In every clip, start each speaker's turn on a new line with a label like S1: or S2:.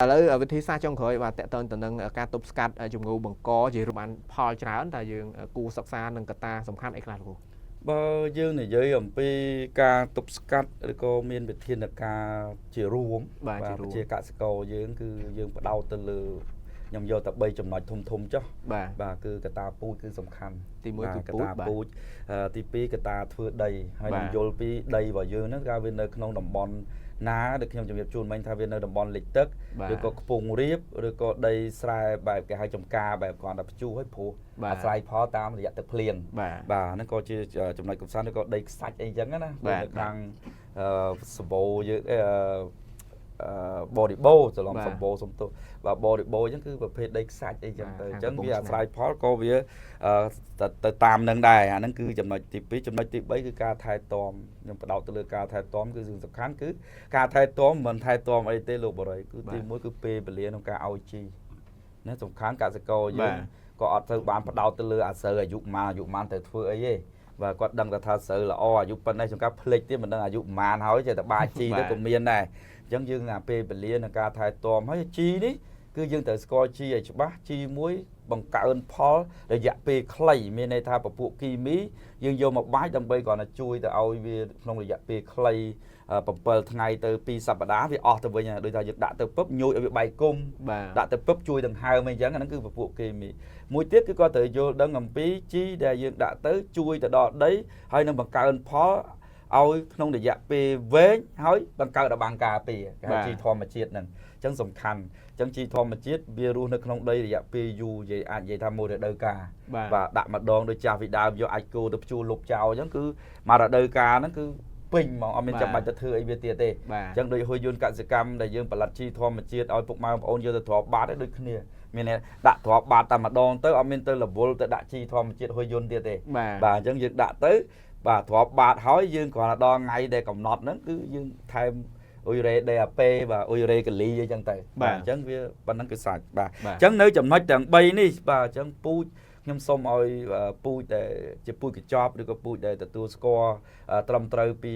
S1: ឥឡូវវិធីសាស្ត្រចុងក្រោយបាទតកតងទៅនឹងការទប់ស្កាត់ជំងឺបង្កជារូបបានផលច្រើនតែយើងគួរសិក្សានឹងកត្តាសំខាន់អីខ្លះលោក
S2: បើយើងនិយាយអំពីការទប់ស្កាត់ឬក៏មានវិធានការជារួមបាទជាកសិករយើងគឺយើងផ្ដោតទៅលើខ្ញុំយកតែ3ចំណុចធំចុះបាទគឺកត្តាពូជគឺសំខាន់
S1: ទី1គឺ
S2: កត្តាពូជទី2កត្តាធ្វើដីហើយនឹងយល់ពីដីរបស់យើងហ្នឹងការវានៅក្នុងតំបន់ណាដែលខ្ញុំជម្រាបជូនមិញថាវានៅតំបន់លិចទឹកឬក៏ខ្ពង់រាបឬក៏ដីស្រែបែបគេហៅចំការបែបគ្រាន់តែព្យុះឲ្យព្រោះអាស្រ័យផលតាមរយៈទឹកភ្លៀងបាទហ្នឹងក៏ជាចំណុចកំសាន្តឬក៏ដីខ្សាច់អីចឹងណានៅខាងសបោយើងបរិបោច្រឡំសម្បូរសំទោសបាទបរិបោអញ្ចឹងគឺប្រភេទដីខ្សាច់អីចឹងទៅអញ្ចឹងវាអាស្រ័យផលក៏វាទៅតាមនឹងដែរអាហ្នឹងគឺចំណុចទី2ចំណុចទី3គឺការថែទាំខ្ញុំបដោតទៅលើការថែទាំគឺសំខាន់គឺការថែទាំមិនថែទាំអីទេលោកបរិយគឺទី1គឺពេលវេលាក្នុងការឲ្យជីណាសំខាន់កសិករយើងក៏អត់ទៅបានបដោតទៅលើអាស្រូវអាយុម៉ានទៅធ្វើអីទេបាទគាត់ដឹងថាស្រូវល្អអាយុប៉ុណ្ណេះចំការផ្លេចទៀតមិនដឹងអាយុម៉ានហើយចេះតែបាជីទៅក៏មានដែរអញ្ចឹងយើងអាពេលវេលានៃការថែទាំហើយជីនេះគឺយើងត្រូវស្គាល់ជីឲ្យច្បាស់ជីមួយបង្កើនផលរយៈពេលខ្លីមានន័យថាពពួកគីមីយើងយកមកបាច់ដើម្បីគ្រាន់តែជួយទៅឲ្យវាក្នុងរយៈពេលខ្លី7ថ្ងៃទៅ2សប្តាហ៍វាអស់ទៅវិញដោយថាយើងដាក់ទៅពឹបញូចឲ្យវាបែកគុំដាក់ទៅពឹបជួយដង្ហើមអីចឹងអាហ្នឹងគឺពពួកគីមីមួយទៀតគឺគាត់ត្រូវយល់ដឹងអំពីជីដែលយើងដាក់ទៅជួយទៅដល់ដីហើយនឹងបង្កើនផលឲ្យក្នុងរយៈពេលវែងហើយបង្កើតឲ្យបានការពារគេហៅជីធម្មជាតិហ្នឹងអញ្ចឹងសំខាន់អញ្ចឹងជីធម្មជាតិវារស់នៅក្នុងដីរយៈពេលយូរអាចនិយាយថាមួយរដូវកាលបាទដាក់ម្ដងដូចចាស់ពីដើមយកអាចគោទៅព្យួរលុបចោលអញ្ចឹងគឺមួយរដូវកាលហ្នឹងគឺពេញហ្មងអត់មានចាំបាច់ទៅធ្វើអីវាទៀតទេអញ្ចឹងដូចហ៊ុយយន្តកសិកម្មដែលយើងផលិតជីធម្មជាតិឲ្យពុកម៉ែបងប្អូនយកទៅទ្រាប់បាតដូចគ្នាមានដាក់ទ្រាប់បាតតែម្ដងទៅអត់មានទៅរវល់ទៅដាក់ជីធម្មជាតិហ៊ុយយន្តទៀតទេបាទអញ្ចឹងយើងដាក់ទៅបាទទ្រាប់បាតហើយយើងគ្រាន់តែដល់ថ្ងៃដែលកំណត់ហ្នឹងគឺយើងថែមអ៊ុយរ៉េ DAP បាទអ៊ុយរ៉េកាលីអីចឹងទៅបាទអញ្ចឹងវាប៉ុណ្ណឹងគឺសាច់បាទអញ្ចឹងនៅចំណុចទាំង3នេះបាទអញ្ចឹងពូជខ្ញុំសូមឲ្យពូជដែលជាពូជកញ្ចប់ឬក៏ពូជដែលទទួលស្គាល់ត្រឹមត្រូវពី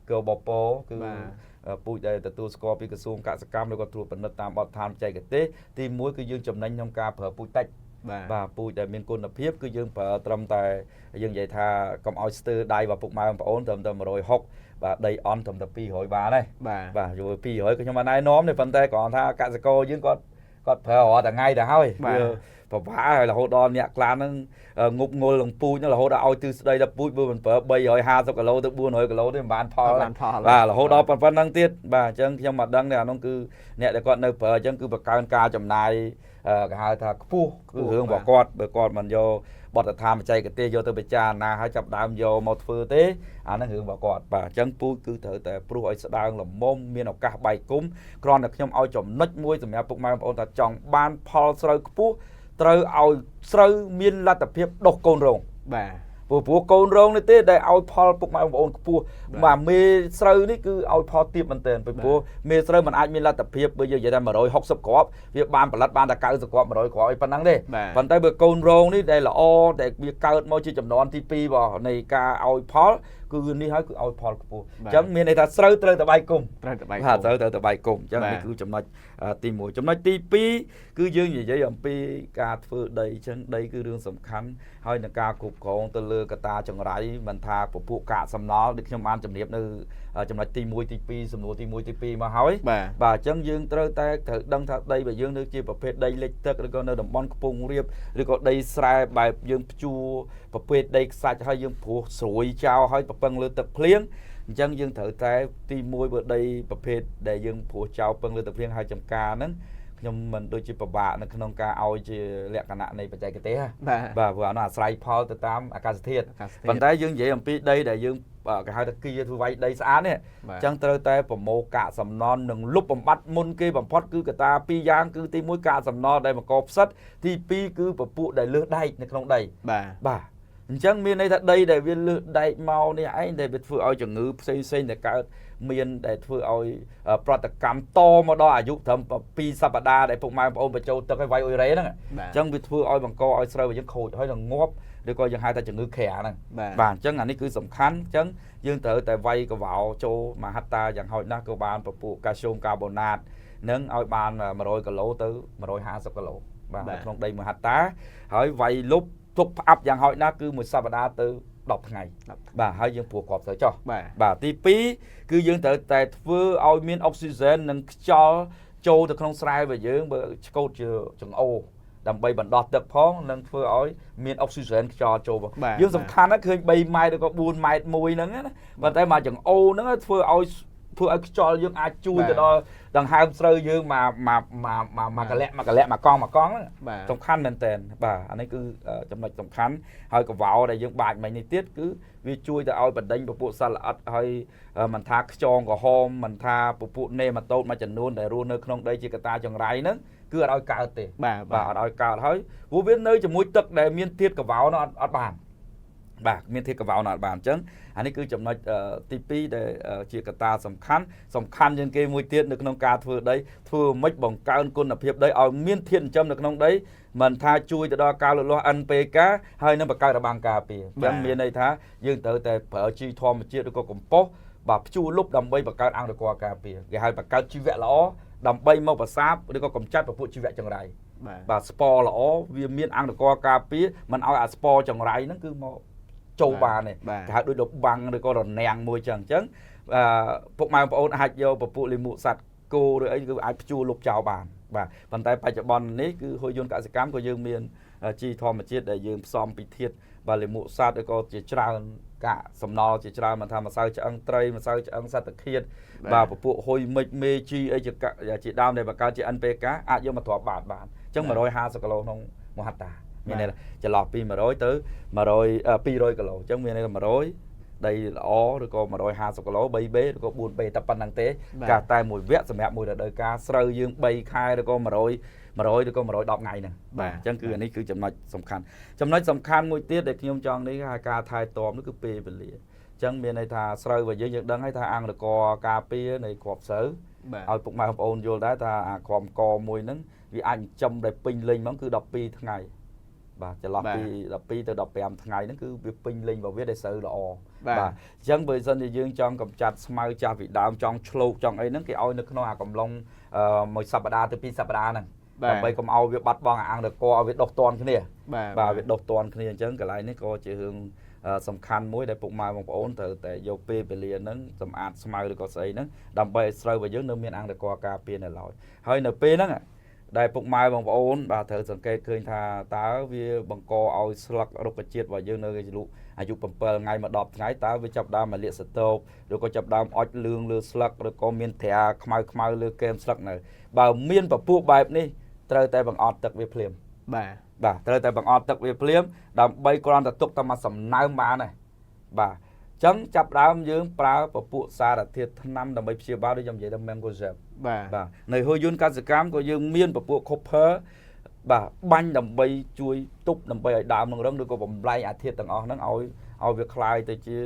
S2: កបពគឺពូជដែលទទួលស្គាល់ពីក្រសួងកសិកម្មឬក៏ត្រួតពិនិត្យតាមបទដ្ឋានបច្ចេកទេសទី1គឺយើងចំណេញក្នុងការប្រើពូជតិចបាទពូជដែលមានគុណភាពគឺយើងប្រើត្រឹមតែយើងនិយាយថាកុំឲ្យស្ទើរដៃរបស់ពុកម៉ែបងប្អូនត្រឹមតែ160បាទដីអន់ត្រឹមតែ200បានទេបាទយក200ក៏ខ្ញុំបានណែនាំទេប៉ុន្តែគ្រាន់ថាកសិករយើងគាត់ប្រើរាល់ថ្ងៃទៅហើយវាប្រហែលហើយរហូតដល់អ្នកក្លាហ្នឹងងប់ងល់នឹងពូជហ្នឹងរហូតដល់ឲ្យទិស្ដីដល់ពូជបើមិនប្រើ350គីឡូទៅ400គីឡូទេមិនបានផលបាទរហូតដល់ប៉ុណ្្នឹងទៀតបាទអញ្ចឹងខ្ញុំមកដឹងទេអានោះគឺអ្នកដែលគាត់នៅប្រើអញ្ចឹងគឺបង្កើនការចំណាយគេហៅថាខ្ពស់គឺរឿងរបស់គាត់បើគាត់មិនយកបទដ្ឋានបច្ចេកទេសយកទៅពិចារណាហើយចាប់ដើមយកមកធ្វើទេអាហ្នឹងរឿងរបស់គាត់បាទអញ្ចឹងពូជគឺត្រូវតែព្រោះឲ្យស្ដើងល្មមមានឱកាសបែកគុំគ្រាន់តែខ្ញុំឲ្យចំណុចមួយសម្រាប់ពុកម៉ែបងប្អូនថាចង់បានផលស្រូវខ្ពស់ត្រូវឲ្យស្រូវមានលទ្ធភាពដុះកូនរងបាទព្រោះកូនរងនេះទេដែលឲ្យផលពុកម៉ែបងប្អូនខ្ពស់បាទមេស្រូវនេះគឺឲ្យផលទាបមែនទែនព្រោះមេស្រូវមិនអាចមានលទ្ធភាពបើយើងនិយាយថា160គ្រាប់វាបានផលិតបានតែ90គ្រាប់100គ្រាប់អីប៉ុណ្ណឹងទេប៉ុន្តែបើកូនរងនេះដែលល្អដែលវាកើតមកជាចំនួនទី2របស់នៃការឲ្យផលគឺនេះហើយគឺឲ្យផលខ្ពស់អញ្ចឹងមានន័យថាស្រូវត្រូវតែបែកគុំត្រូវតែបែកគុំត្រូវតែបែកគុំអញ្ចឹងនេះគឺចំណុចទី1ចំណុចទី2គឺយើងនិយាយអំពីការធ្វើដីអញ្ចឹងដីគឺរឿងសំខាន់ហើយនឹងការគ្រប់គ្រងទៅលើកត្តាចង្រៃមិនថាពពួកកាកសំណល់ដូចខ្ញុំបានជម្រាបនៅចំណុចទី1ទី2សំណួរទី1ទី2មកហើយបាទអញ្ចឹងយើងត្រូវដឹងថាដីរបស់យើងនៅជាប្រភេទដីលិចទឹកឬក៏នៅតំបន់ខ្ពង់រាបឬក៏ដីស្រែបែបយើងព្យួរប្រភេទដីខ្សាច់ហើយយើងព្រោះស្រួយចោលហើយប្រពឹងលើទឹកភ្លៀងអញ្ចឹងយើងត្រូវតែទី1បើដីប្រភេទដែលយើងព្រោះចោលពឹងលើទឹកភ្លៀងហើយចំការហ្នឹងខ្ញុំមិនដូចជាពិបាកនៅក្នុងការឲ្យជាលក្ខណៈនៃបច្ចេកទេសបាទព្រោះអានោះអាស្រ័យផលទៅតាមអាកាសធាតុប៉ុន្តែយើងនិយាយអំពីដីដែលយើងគេហៅថាគីធ្វើវាយដីស្អាតនេះអញ្ចឹងត្រូវតែប្រមូលកាកសំណល់និងលុបបំបាត់មុនគេបំផុតគឺកត្តា2យ៉ាងគឺទី1កាកសំណល់ដែលបង្កផ្សិតទី2គឺពពួកដែលលើសដែកនៅក្នុងដីបាទអញ្ចឹងមានន័យថាដីដែលវាលើសដែកមកនេះឯងដែលវាធ្វើឲ្យជំងឺផ្សេងដែលកើតមានដែលធ្វើឲ្យប្រតិកម្មតមកដល់អាយុត្រឹម2សប្តាហ៍ដែលពុកម៉ែបងប្អូនបញ្ចូលទឹកឲ្យវាយអ៊ុយរ៉េហ្នឹងអញ្ចឹងវាធ្វើឲ្យបង្កឲ្យស្រូវយើងខូចហើយនឹងងាប់ឬក៏យើងហៅថាជំងឺក្រាហ្នឹងបាទអញ្ចឹងអានេះគឺសំខាន់អញ្ចឹងយើងត្រូវតែវាយកវ៉ោចូលមហត្តាយ៉ាងហោចណាស់ក៏បានពពួកកាល់ស្យូមកាបូណាត នឹងឲ្យបាន100គីឡូទៅ150គីឡូបាទក្នុងដី1ហិកតាហើយវាយលុបទុកផ្អាប់យ៉ាងហោចណាស់គឺមួយសប្តាហ៍ទៅ10ថ្ងៃបាទហើយយើងព្រោះគាត់ទៅចោះបាទទី2គឺយើងត្រូវតែធ្វើឲ្យមានអុកស៊ីហ្សែននិងខ្យល់ចូលទៅក្នុងស្រែរបស់យើងបើឆ្កូតជាចង្អូរដើម្បីបណ្ដោះទឹកផងនិងធ្វើឲ្យមានអុកស៊ីហ្សែនខ្យល់ចូលយើងសំខាន់ណាស់ឃើញ3ម៉ែត្រឬក៏4ម៉ែត្រមួយហ្នឹងណាប៉ុន្តែមកចង្អូរហ្នឹងធ្វើឲ្យខ្យល់យើងអាចជួយទៅដល់ដង្ហើមស្រូវយើងមកកលាក់មកកង់ហ្នឹងសំខាន់មែនតើបាទអានេះគឺចំណុចសំខាន់ហើយកវ៉ោដែលយើងបាចមិញនេះទៀតគឺវាជួយទៅឲ្យបណ្ដេញពពួកសត្វល្អិតហើយមិនថាខ្យងក្រហមមិនថាពពួកនេម៉ាតូតមួយចំនួនដែលរស់នៅក្នុងដីជាកត្តាចង្រៃហ្នឹងគឺអត់ឲ្យកើតទេបាទអត់ឲ្យកើតហើយព្រោះវានៅជាមួយទឹកដែលមានធាតុកវ៉ោនោះអត់បានបាទមានធាតុកវ៉ោនោះអត់បានអញ្ចឹងអានេះគឺចំណុចទី2ដែលជាកត្តាសំខាន់ជាងគេមួយទៀតនៅក្នុងការធ្វើដីធ្វើមិនបង្កើនគុណភាពដីឲ្យមានធាតុចិញ្ចឹមនៅក្នុងដីមិនថាជួយទៅដល់ការលូតលាស់ NPK ហើយនឹងបង្កើតរបាំងការពារអញ្ចឹងមានន័យថាយើងត្រូវតែប្រើជីធម្មជាតិឬក៏កំប៉ុស្តបាទភ្ជួរលុបដើម្បីបង្កើតអង្គរការពារគេហៅបង្កើតជីវៈល្អដើម្បីមកប្រសាបឬក៏កម្ចាត់ពពួកជីវៈចង្រៃបាទស្ពរល្អវាមានអង្គរការពារមិនឲ្យអាស្ពរចង្រៃហ្នឹងគឺមកចូលបានទេគេហៅដូចរបាំងឬក៏រនាំងមួយចឹងអញ្ចឹងពុកម៉ែបងប្អូនអាចយកពពួកលាមកសត្វគោឬអីគឺអាចភ្ជួរលុបចោលបានបាទប៉ុន្តែបច្ចុប្បន្ននេះគឺហួយយន្តកសិកម្មក៏យើងមានជីធម្មជាតិដែលយើងផ្សំពីធាតុបាទលាមកសត្វឬក៏ជាច្រើនកាកសំណល់ជាច្រើនមិនថាម្សៅឆ្អឹងត្រីម្សៅឆ្អឹងសត្វធាតុបាទពពួកហុយមិចមេជីអីជាដើមដែលបង្កើតជា NPK អាចយកមកទ្រាប់បានអញ្ចឹង150គីឡូក្នុង1ហិកតាមានន័យចន្លោះពី100ទៅ200គីឡូអញ្ចឹងមានន័យថា100ដីល្អឬក៏150គីឡូ 3B ឬក៏ 4B តែប៉ុណ្្នឹងទេការតែមួយវគ្គសម្រាប់មួយរដូវកាលស្រូវយើង3ខែឬក៏100ឬក៏110ថ្ងៃហ្នឹងបាទអញ្ចឹងគឺអានេះគឺចំណុចសំខាន់មួយទៀតដែលខ្ញុំចង់នេះគឺការថែទាំនេះគឺពេលវេលាអញ្ចឹងមានន័យថាស្រូវរបស់យើងដឹងហើយថាអង្គរការពារនៃគ្រាប់ស្រូវឲ្យពុកម៉ែបងប្អូនយល់ដែរថាអាគ្រាប់កមួយហ្នឹងវាអាចចិញ្ចឹមដែលពេញលេញហ្មងគឺ12ថ្ងៃបាទចន្លោះពី12ទៅ15ថ្ងៃហ្នឹងគឺវាពេញលេញរបស់វាដែលស្រូវល្អបាទអញ្ចឹងបើសិនជាយើងចង់កម្ចាត់ស្មៅចាស់ពីដើមចង់ឆ្លូកចង់អីហ្នឹងគេឲ្យនៅក្នុងអាកំឡុងមួយសប្តាហ៍ទៅ2សប្តាហ៍ហ្នឹងដើម្បីកុំឲ្យវាបាត់បង់អាអង្គរកឲ្យវាដុះតន់គ្នាបាទវាដុះតន់គ្នាអញ្ចឹងកន្លែងនេះក៏ជារឿងសំខាន់មួយដែលពុកម៉ែបងប្អូនត្រូវតែយកពេលវេលាហ្នឹងសម្អាតស្មៅឬក៏ស្អីហ្នឹងដើម្បីឲ្យស្រូវរបស់យើងនៅមានអង្គរការពារនៅឡើយហើយនៅពេលហ្នឹងដែលពុកម៉ែបងប្អូនបាទត្រូវសង្កេតឃើញថាតើវាបង្កឲ្យស្លឹករុក្ខជាតិរបស់យើងនៅអាយុ7ថ្ងៃមក10ថ្ងៃតើវាចាប់ដើមមកលាកសតោបឬក៏ចាប់ដើមអុចលឿងលើស្លឹកឬក៏មានត្រាខ្មៅលើគែមស្លឹកនៅបើមានពពួកបែបនេះត្រូវតែបង្អត់ទឹកវាភ្លាមបាទត្រូវតែបង្អត់ទឹកវាភ្លាមដើម្បីគ្រាន់តែទុកតែមកសំណើមបានហើយបាទអញ្ចឹងចាប់ដើមយើងប្រើពពួកសារធាតុថ្នាំដើម្បីព្យាបាលដូចខ្ញុំនិយាយថា Mancozeb បាទនៅហួយយន្តកសិកម្មក៏យើងមានពពួក Copper បាទបាញ់ដើម្បីជួយទប់ដើម្បីឲ្យដើមនឹងរឹងឬក៏បំលែងអាធាតុទាំងអស់ហ្នឹងឲ្យវាคลายទៅជា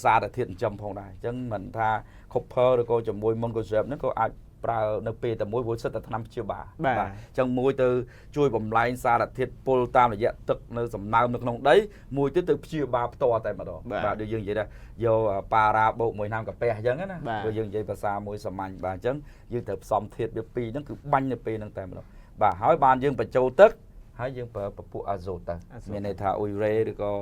S2: សារធាតុចិញ្ចឹមផងដែរអញ្ចឹងមិនថា Copper ឬក៏ជាមួយ Mancozeb ហ្នឹងក៏អាចប្រើនៅពេលតែមួយព្រោះសិតតែថ្នាំព្យាបាលបាទអញ្ចឹងមួយទៅជួយបំលែងសារធាតុពុលតាមរយៈទឹកនៅសំណើមនៅក្នុងដីមួយទៀតទៅព្យាបាលផ្ទាល់តែម្ដងបាទដូចយើងនិយាយថាយកប៉ារ៉ាបូកមួយថ្នាំកាពះអញ្ចឹងណាព្រោះយើងនិយាយភាសាមួយសាមញ្ញបាទអញ្ចឹងយើងត្រូវផ្សំធាតុវាពីរហ្នឹងគឺបាញ់នៅពេលហ្នឹងតែម្ដងបាទហើយបានយើងបញ្ចូលទឹកហើយយើងប្រើពពួកអាសូតទៅមានន័យថាអ៊ុយរ៉េឬក៏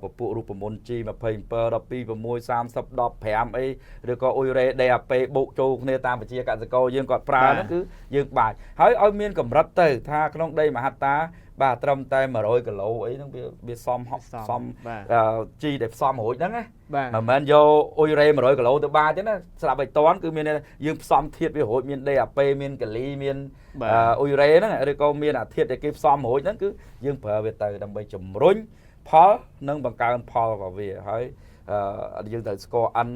S2: ពពួករូបមន្ត G27 12 6 30 15អីឬក៏អ៊ុយរ៉េ DAP បូកចូលគ្នាតាមវិជាកសិករយើងគាត់ប្រើហ្នឹងគឺយើងបាចហើយឲ្យមានកម្រិតទៅថាក្នុងដីមហត្តាបាទត្រឹមតែ100គីឡូអីហ្នឹងវាសមជីដែលផ្សំរួចហ្នឹងណាមិនមែនយកអ៊ុយរ៉េ100គីឡូទៅបាចទេណាស្រាប់ឲ្យតន់គឺមានយើងផ្សំធាតុវារួចមាន DAP មានកលីមានអ៊ុយរ៉េហ្នឹងឬក៏មានអាធាតុដែលគេផ្សំរួចហ្នឹងគឺយើងប្រើវាទៅដើម្បីជំរុញផលនិងបង្កើនផលរបស់វាហើយយើងត្រូវស្គាល់N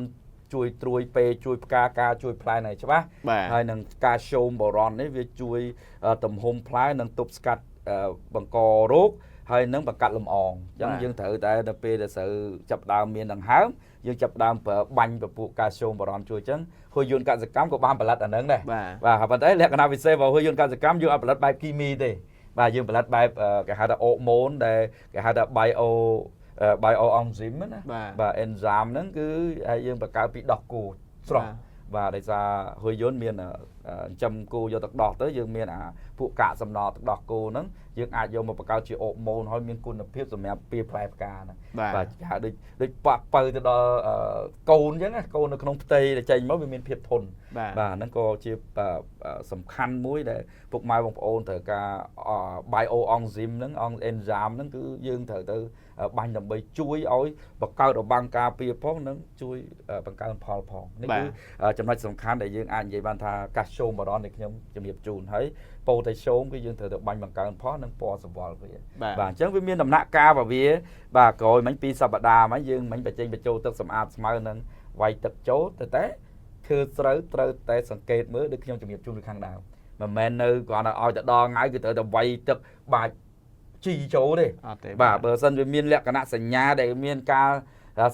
S2: ជួយត្រួយពេជួយផ្កាការជួយផ្លែនៅច្បាស់ហើយនឹងការសូមបរននេះវាជួយទំហំផ្លែនិងទប់ស្កាត់បង្ករោគហើយនឹងបង្កាត់លំអងអញ្ចឹងយើងត្រូវតែដល់ពេលដែលស្រូវចាប់ដើមមានដង្ហើមយើងចាប់ដើមប្រើបាញ់ពពួកកាល់ស្យូមបរនជួយអញ្ចឹងហួយយន្តកសិកម្មក៏បានផលិតអាហ្នឹងដែរបាទប៉ុន្តែលក្ខណៈពិសេសរបស់ហួយយន្តកសិកម្មយើងអត់ផលិតបែបគីមីទេបាទយើងផលិតបែបគេហៅថាអូម៉ូនដែលគេហៅថា bio enzyme ណាបាទ enzyme ហ្នឹងគឺយើងបង្កើតពីដោះគោស្រស់បាទដោយសារហួយយន្តមាន châm cô vô tật đọt tới dương miền phụ cả sầm nọ tật đọt cô nắng dương ai vô một bậc cao chỉ ốp môn hỏi miền quân là phép rồi mẹ pia plei cả và cả địch bạc bơi từ đó câu chứ câu nó không tây để chạy mới miền phép thôn và nó có chỉ sầm khăn mũi để phục mai bông ôn thở cả bioenzyme nắng enzyme nắng cứ dương thở từ bánh làm bầy chuối ối bậc cao đầu băng cà pia phong nắng chuối bằng cao phò phong nên cứ trong này sầm khăn để dương anh vậy ban tha cà chôm vào đó để nhóm chấm điệp chùn thấy potassium cái dương thở được bánh bằng cao phó nắng po sầm vòi và chẳng với miền đầm nạ ca và vía và coi bánh pizza bát đa mấy dương bánh bạch chanh bạch châu tức sầm ạt smile nắng vay tật chốt téคือแต่สังเกตเมื่อเด็กยังจะมีจุดข้างดาวmà men nơi còn là aoจะดองngayคือแต่vay tức bà chi chỗ đi bà bờ sân với miền lẹ cả nạ sành nhà để miền ca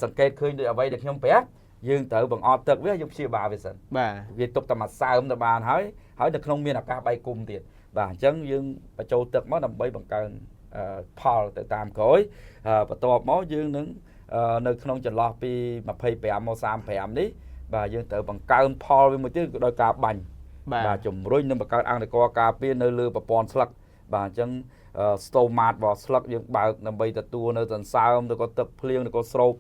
S2: สังเกตkhơi để vay được không bé dương tự bằng ao tức với giúp chia bà về sân bà vì tục tầm mặt sao không tầm bàn hỏi được không miền là ca bay cùng tiền bà chân dương bà châu tức mới nằm bay bằng cơn Paul tại tam cối và to máu dương nứng nơi không chỉ lo pi mà pay bèm màu xám bèm đi và dương tự bằng cơn Paul với một chiếc đôi cà bành và chùm rối nhưng mà cơn ăn được co cà pin nơi lừa và pon slug và chân stomat và slug dương bạc nằm bay từ tua nơi tận sao không có tập liên có stroke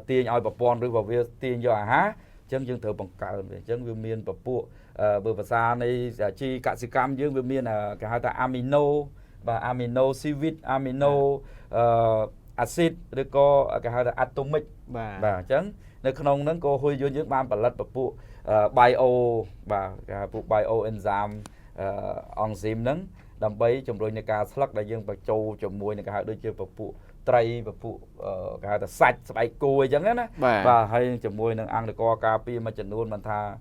S2: tiền ai và pon rồi vào việc tiền do há chân dương tự bằng cơn về chân viên miên và phụ bờ và xa này chi cả sự cam dương viên miên là cái hai ta amino và amino acid amino acid rồi có cái hai là atomic và chấn nơi không nó có hơi vô những ban bản lật phụ bio và phụ bioenzyme enzyme nắng đầm bấy trong đôi này cả slug đại dương và châu trong mùi này cả hai đôi chơi phụ tray và phụ cái hai là sạch sạch cùi chấn á và hay trong mùi năng ăn được co cà phê mà chấn luôn mình tha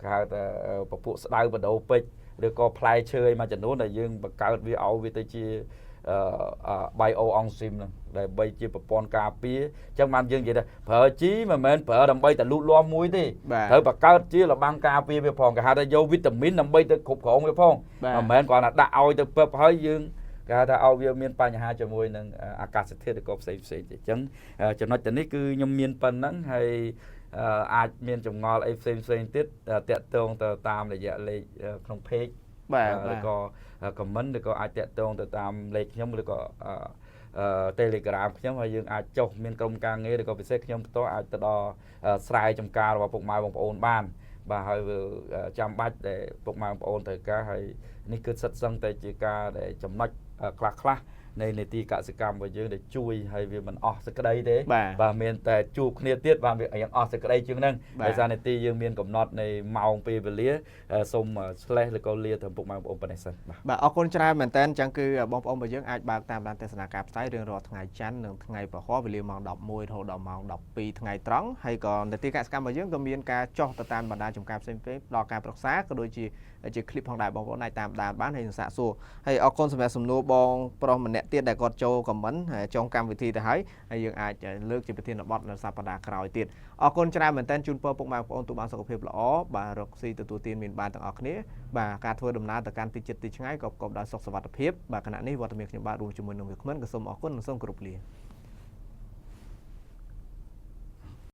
S2: cái hai là phụ đau và đầu pích được có play chơi mà chấn luôn đại dương và cao vi ảo vi tây chi bioenzyme để bay chia một con cà phê trong màn dương vậy đó phở chí mà mình phở đầm bay từ lúa loa muối đi thử bạc cao chí là băng cà phê về phòng cả hai ta vô vitamin đầm bay từ cục khổng về phòng mà mình còn là đạo từ phở hơi dương cả ta ao về miền Tây nhà hai cho mùi nâng acacia thiết được có xây chấn cho nó chấn ấy cứ nhom miền Tây nắng hay ai miền trồng ngò lại xây tiết tẹt tông từ tam để dạ lấy không phê rồi có comment được có ai tẹt tông từ tam lấy nhóm được có Telegram nhóm hay dương ai chọc miền công càng nghe được có bị xét nhóm to ai từ đó sai trong ca và phục mai bằng ôn ban và hơi chăm bách để phục mai bằng ôn thời ca hay ní cứ sắt sân tại chỉ ca để chấm nách class này này ti cả sự cam và dương để chui hay vì mình sẽ cái đây thế và miền tại chụp kia tiết và việc ảnh sẽ cái đây chương nâng để ra này ti dương miền cầm nọt này màu pe về lía xong slash là con lia thầm phục mai bằng ôn này sân
S1: và ở con trai mình tên chẳng cứ bom ôm và dương ai bạc tam đàn tên là cặp trái đường rồi ngày chán ngày và khó về liều màu đọc môi thổ đỏ màu đọc pi ngày trắng hay còn để ti cả cam và dương có miền ca cho tam bản đàn trong cặp xem phép đo cặp đọc xá có đôi chỉ clip hoàng đại bóng này tam đàn bán hình xạ xua hay ở con xem sum nô bong pro mình nẹt tiền đại con châu cầm bắn trong cam vị thi để thấy hay dương ai lướt chỉ thiên là bọt là sạp đà cào tiền ở con trai mình tên chun po bụng mang ôn tụ bán sọc phép lõ bà roxy từ tụ tiền miền ban tầng ở kia bà ca thưa đầm ná từ can ti chật ti ngay cọp cọp đã sọc sập phép bà khả năng này vợ tụi mình những bà đuôi chụp mình nông việc mình cái sum ở con sum group liền